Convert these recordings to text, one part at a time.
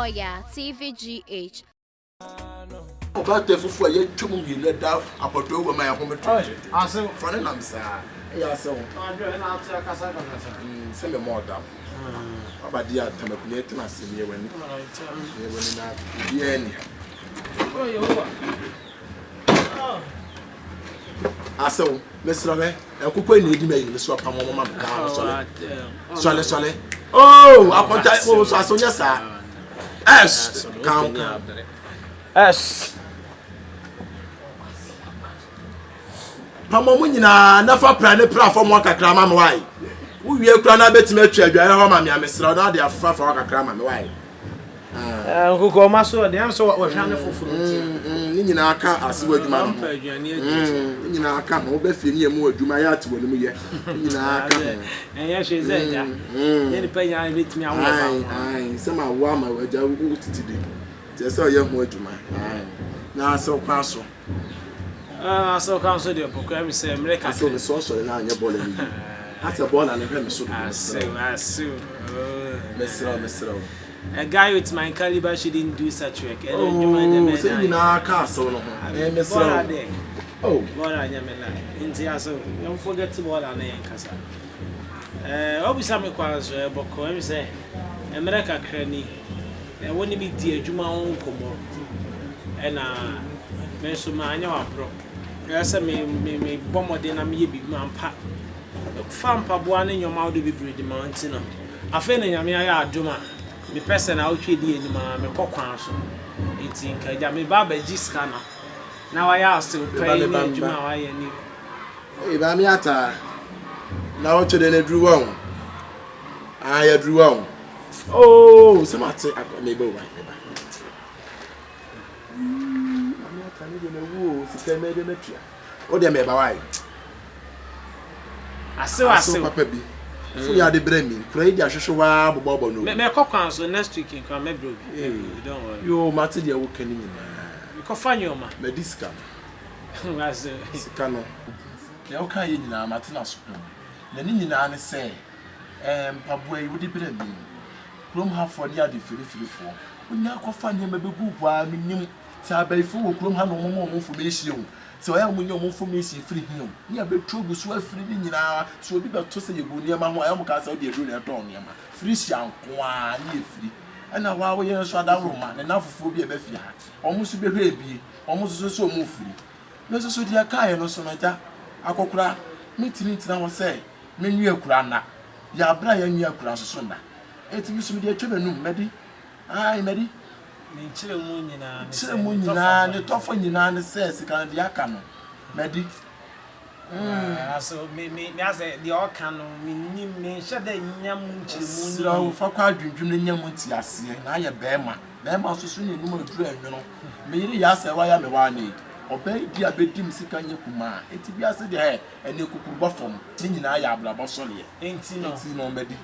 Oyaa TVgh. About the fufu ye twum you let down apoto we my home to. Aso Fane nam sa. Ya so. adwe na atu akasa. Se me more down. Abadi atamakuni etina se me wani. Me wani na bia ni. Oh yo. Aso, Mr. Me, enkuko ni edi me yi so pam mo ma ka sole. Oh, akonta oh so aso nya sa. S count. S Pamo mu nyina na fa pra ne platform akakra ma me wai. Wo wie kura na betime atwa adwan ho ma me amesra na de afa fa akakra ma me wai. Nkuko maso de am so wo hwane foforo ti. Ni nyina aka asewa adwuma no. Ni nyina aka no be fie ni emu adwuma ya ate wonu mu ye. Ni nyina aka. Enye hweze ja. Ye ni panya betimi awo ba. Ai, se ma wo ama waja wo titide. Te se oye hu adwuma. Na so kwa so. So kan so de poko am se America. So me so na anya ball ni. Asa ball na ne hwe me so. Asu. Mesra. A guy with my caliber shouldn't do such work. Oh, so you na aka so no. Mesra. Oh, Bora nyamela. Inti aso, don't forget to bora na yankasa. Obisa me kwa so e boko am say America krani. E woni bi di adwuma won komo. E na me so ma anya wa pro. E say me bomode na me ye bi mampa. Fampa boa ne nyoma wo de bi bredi mountain no. Afa na nyame ya adwuma. Me person na otwe di anima me kokwan so. Enti nka ja me ba ba giska na. Na wa ya so pay ni adwuma wa ya ni. Eh ba mi ata. Na o chede na dru won. Ah ya dru won. Oh, se mate me ba wa. Mi ata ni de na wo sika me de na tua. O de me ba wa. Aso papa bi. Fu ya de bremi. Kura idi ahwehwe wa bobo no. Me kokwan so next week nka me bro bi. Don't worry. Yo mate de wo kani ni. Ko fanyo ma. Mediska. Aso. Sika no. Ya o kan ye nyina mate na so. Na ni nyina ne se pabo yi wo de bremi. Krom ha for dia de firifirifo. Onya ko fanye me begu bua minim. Sa baifo wo krom ha no mo fu be hie o. So I am your information free him. Near be trouble so free in so be to say you go near my home castle, the room at all near my free shank, free. And now while we are so that woman, enough for be a befia. Almost be baby, almost so move free. No, so dear Kaya no so matter. I could cry, meeting it now say, men you crana. Ya Brian, you cross a sunda. It used to be a children, Meddy. Aye, Meddy. Munina, the tougher Nina says, can the Akano. Medi. So me as the Okano, me shut the Yamunchi, so for quite dreaming Yamunti, I see, and I am Bema. Bema so soon in no dream, you know. Maybe yes, I am a one. Obey dear bedroom sick and Yakuma. It be as a day, and you could buffum, thinking I am Blabosoli. Ain't no Medi.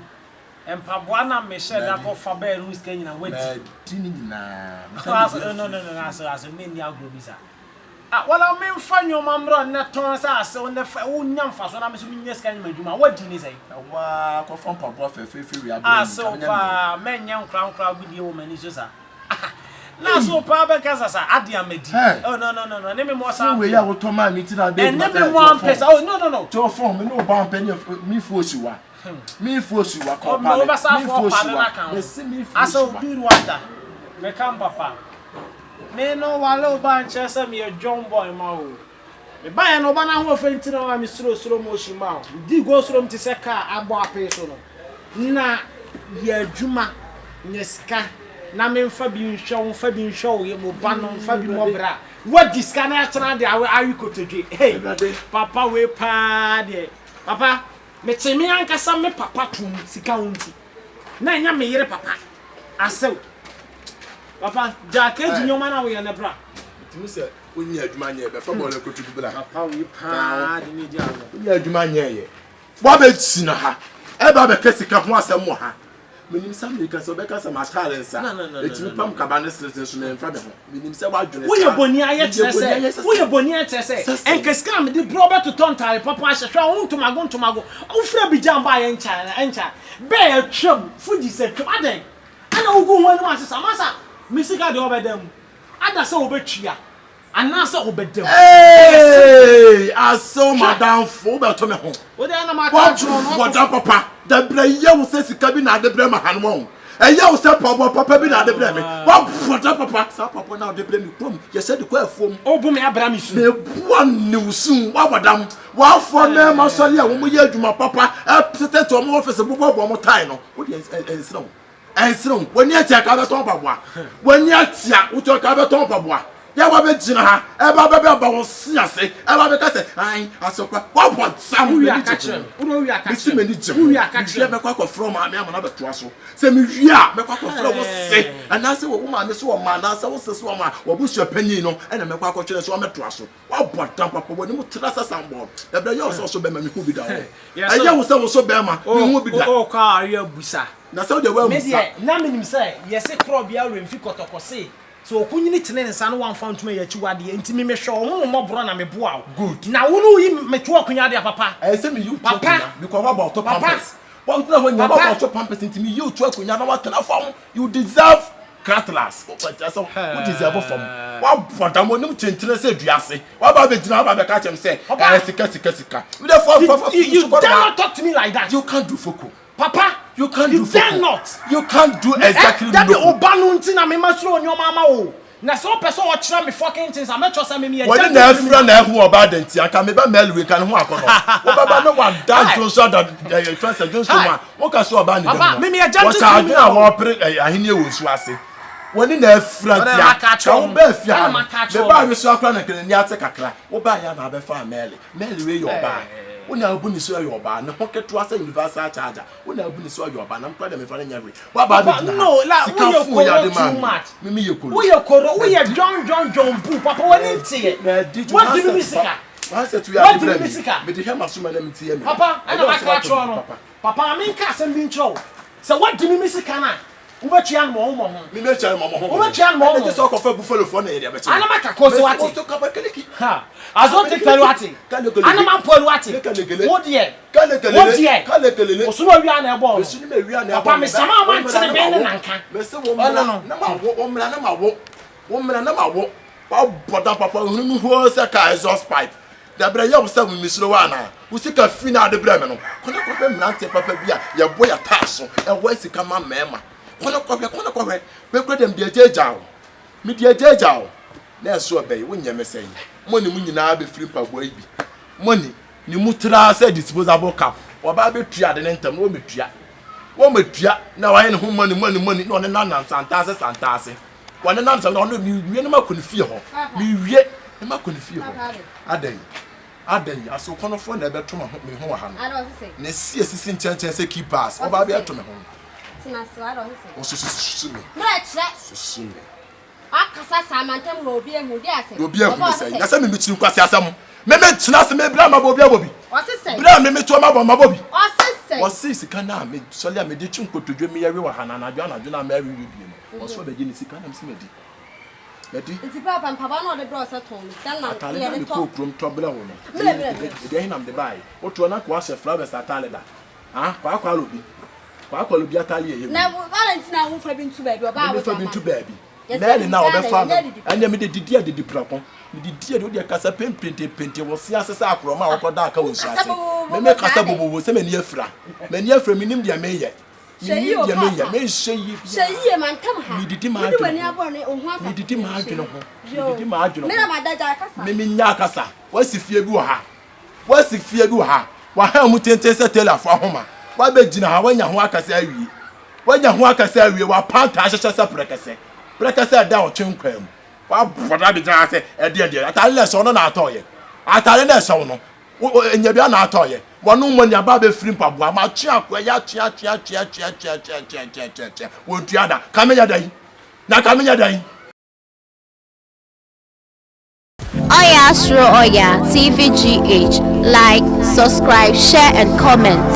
And Pabuana me share that for Faber who's getting away. No, as a mini agrobisa. Well, I mean, find your mamma not turns us on the own young fast when I'm assuming yes, can you do my what do you say? Wow, from Papa, so men young crown crowd with the woman is just now so Papa Casasa, Adia Medi. Oh, no, name me more some way. I will to my meeting and name one place. Oh, no, to a form, no bomb penny of me for you. Me force you are called me I saw good water. Me come papa. Me no wallow bunch as me a John boy mao. Me buy no banana who fainted on me Suro motion mouth. Di go from to say car abo peso. Na ye juma nyeska. Na me Fabi show ye mo banon Fabi mobra. What this can I turn there are you go to hey papa we pa there. Papa me temi ankasa me papa tum sika wonti na nya me yere papa asew papa jacket nyoma na we na bra timi se woni adwuma nya be fa bo na kotu bla papa we pa de me dia no woni adwuma nya ye bo ba ti na ha e ba be kesika ho asem mo ha menim sam me kasa be kasa ma talensa etimi pam kaba ne stress so na mfa be ho menim se wa dwene sa wo ye boni aye trese wo ye boni aye trese enkesika me de brobe to tontare papa ahwehwa wo ntomago wo fra bi jamba aye encha be atwam fuji se twam aden ana ugu ho no asesa masa misika de obedam ada se obetwia ana se obedam hey aso madam fo be to me ho wo de ana ma ka tro no what papa da bra ye wo se sika bi na de bra ma hanom eya wo se papa bi na de bra me what papa sa papa na de bra me pom ye se de kwa afuom obu me abra mi su me bua newsun wa wadam wa fo na ma sole a wo mo ye adwuma papa tete to mo office bobo mo tai no wo de ensiro woni atia ka be ton paboa woni atia wo to ka be ton paboa ya wa be gina ha e ba ba wo siase e ba be ka se an asokwa wa bot sam wi aka chere wo wi aka chere wi aka chere me kwa from ma me na be to aso se me wi a me kwa from wo se ana se wo ma me so wo ma na se wo se so ma wo bu sua panyin no e na me kwa chere so me to aso wa bot tam papa woni mu tra sa sambo e bra yo so be ma me hu bi da ho e ya wo se wo so be ma me hu bi da o ka aria busa na so de wa musa me na minim say yesi kro bia remfi kotokose so okunyini tene nsa no wan fa ntuma ya chiwade ntimi me hwe ho mo bro na me boa good na wonu yi metu okunya de papa I say me you papa because what about pampers what do when you about pampers ntimi you tu okunya na what na fam you deserve cutlass so you deserve from what for mo nim chentre se duase what ba be gina ba be ka chem say sika we dey for you don't talk to me like that you can't do foko papa you can't do foko not you can't do exactly that the obanu ntina me masro onyo mama o na so person o kira me fucking things am cho say me me when na afra na hu oba denti aka me ba melwe kan hu akono wo baba no wa dan to so that transfer Johnson ma wo ka so oba ni dem papa me agent to me na wo pre ahini ewo su ase when na afra tia wo ba afia me ba we so akra na kene ni ate kakra wo ba ya na be fa melwe yo ba una abu ni so yoba na hoketo asa universal charger una abu ni so yoba na mkwa de me fa nya we wa ba be no la we you too much me ye koro we you koro we you John bu papa wani tie what do you sika what do you sika me de hema so ma na me tie me papa ana maka tro no papa amen ka sem bi ntro so what do you sika na ubetwa mo ho me me twa mo ho ubetwa mo ho te so ko fa buffalo fo na ye de be ana maka ko so wati to ka ba keliki ha azo te tell wati ana ma polu wati wo de kale o so no wi ana e bo so ni me wi ana e bo papa me sama ma ntene be ne nanka me se wo mra na ma wo pa boda papa hunu mu ho se ka exhaust pipe da bra ya wo se mu misro wa na wo sika fi na de bra me no kono ko be mrante papa bia ya bo ya taso e wo sika ma mema kono ko be kro dem de ejeja o me de ejeja o na so be wo nyame sei money mu nyina be free pabo yi bi money ni mutra say disposable cap oba be tua de ntam wo metua na wa ye ne ho money no ne na santase wo ne nam no mi wie ne makoni fie ho mi wie ne makoni fie ho adan aso kono fo na be to me ho ha no ne sisi nchenchen say keepers oba be to me ho tina so I don't say so me so me akasa samantem ho obi ehu di ase obi ehu say na say me chiri kwase asam me tina se me bra ma bobi abobi o se say bra me to ma bobi o se say sika na me sole me de chinkotodwe me yawe wa hana na adwo na me awi bi no o so be gini sika na me se medi nti papa papa no de bro se ton dan na ye de to krom to bla wo no de hinam de bai o to na ko ase flowers atale da kwa lobi atale ye na Valentina wo fa bi ntu ba bi oba wo fa bi ntu ba bi Nele na obefa no anya me de didi de prapon me didi de kasa pente wo sia sesa akroma okoda aka wo suase me kasa bobo se me ni afra me nim dia me ye me sheyi mantam ha me didi ma adwo ni abo ne ohu asa me didi ma adwene me na madaja kasa me nya kasa wasi fie bi wo ha wa ha mu tente se telafo ahoma wa be gina ha wanya ho akasa awie wa panta ahyehyɛ se prekese da o twenkwam wa boda bi gina se e de atale le so no na atoye atale na so no enya bia na atoye wonu mo nya ba be free mpaboa ma twe akwa ya twe wo tuada kamenya dai Oyaa Suro Oyaa TVgh, like, subscribe, share and comment.